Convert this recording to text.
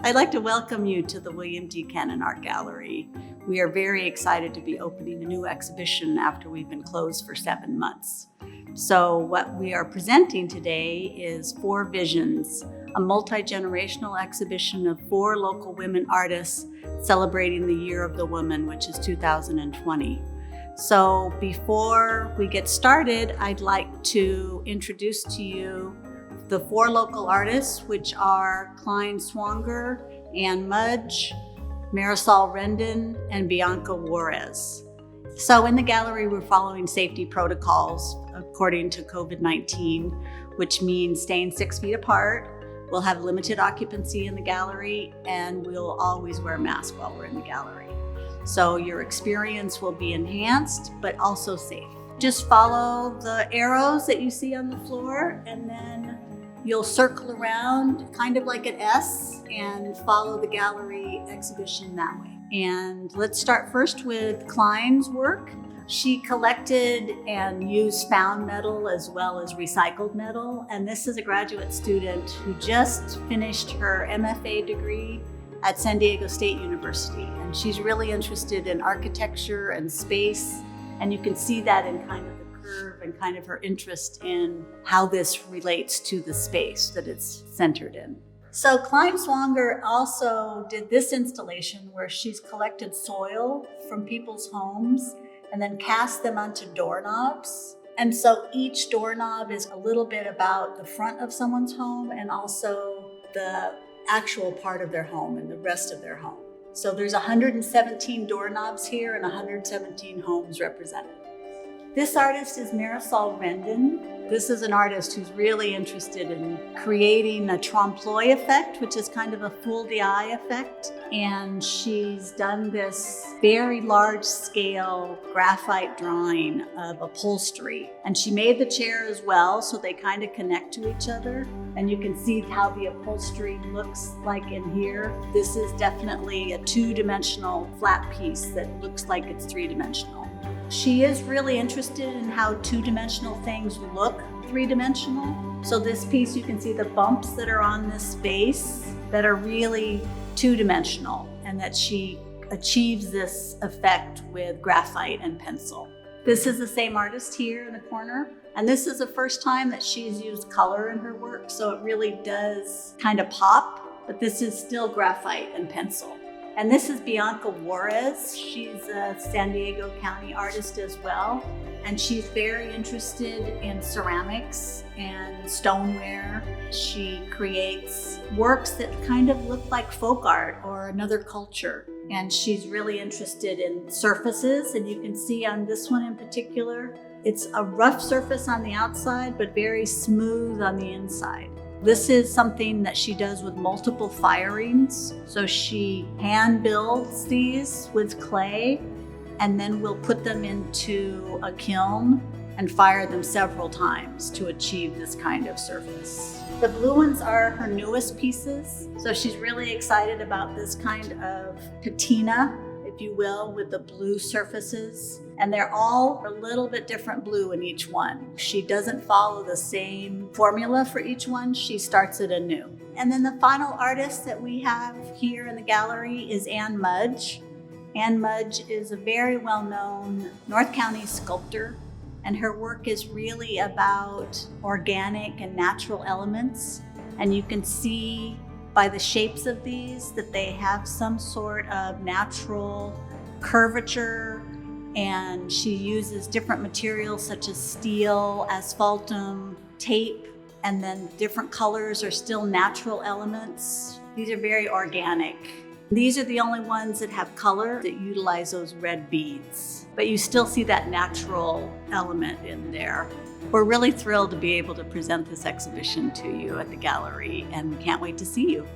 I'd like to welcome you to the William D. Cannon Art Gallery. We are very excited to be opening a new exhibition after we've been closed for 7 months. So what we are presenting today is Four Visions, a multi-generational exhibition of 4 local women artists celebrating the Year of the Woman, which is 2020. So before we get started, I'd like to introduce to you the 4 local artists, which are Klein Swanger, Ann Mudge, Marisol Rendon, and Bianca Juarez. So in the gallery, we're following safety protocols according to COVID-19, which means staying 6 feet apart. We'll have limited occupancy in the gallery, and we'll always wear a mask while we're in the gallery. So your experience will be enhanced, but also safe. Just follow the arrows that you see on the floor, and then you'll circle around kind of like an S and follow the gallery exhibition that way. And let's start first with Klein's work. She collected and used found metal as well as recycled metal. And this is a graduate student who just finished her MFA degree at San Diego State University. And she's really interested in architecture and space. And you can see that in kind of curve and kind of her interest in how this relates to the space that it's centered in. So Klein Swanger also did this installation where she's collected soil from people's homes and then cast them onto doorknobs. And so each doorknob is a little bit about the front of someone's home and also the actual part of their home and the rest of their home. So there's 117 doorknobs here and 117 homes represented. This artist is Marisol Rendon. This is an artist who's really interested in creating a trompe-l'oeil effect, which is kind of a fool the eye effect. And she's done this very large scale graphite drawing of upholstery. And she made the chair as well, so they kind of connect to each other. And you can see how the upholstery looks like in here. This is definitely a 2-dimensional flat piece that looks like it's 3-dimensional. She is really interested in how 2-dimensional things look 3-dimensional. So this piece, you can see the bumps that are on this base that are really 2-dimensional, and that she achieves this effect with graphite and pencil. This is the same artist here in the corner. And this is the first time that she's used color in her work. So it really does kind of pop, but this is still graphite and pencil. And this is Bianca Juarez. She's a San Diego County artist as well. And she's very interested in ceramics and stoneware. She creates works that kind of look like folk art or another culture. And she's really interested in surfaces. And you can see on this one in particular, it's a rough surface on the outside, but very smooth on the inside. This is something that she does with multiple firings. So she hand builds these with clay, and then we'll put them into a kiln and fire them several times to achieve this kind of surface. The blue ones are her newest pieces. So she's really excited about this kind of patina, if you will, with the blue surfaces. And they're all a little bit different blue in each one. She doesn't follow the same formula for each one. She starts it anew. And then the final artist that we have here in the gallery is Ann Mudge. Ann Mudge is a very well-known North County sculptor, and her work is really about organic and natural elements. And you can see by the shapes of these that they have some sort of natural curvature. And she uses different materials such as steel, asphaltum, tape, and then different colors are still natural elements. These are very organic. These are the only ones that have color that utilize those red beads, but you still see that natural element in there. We're really thrilled to be able to present this exhibition to you at the gallery, and we can't wait to see you.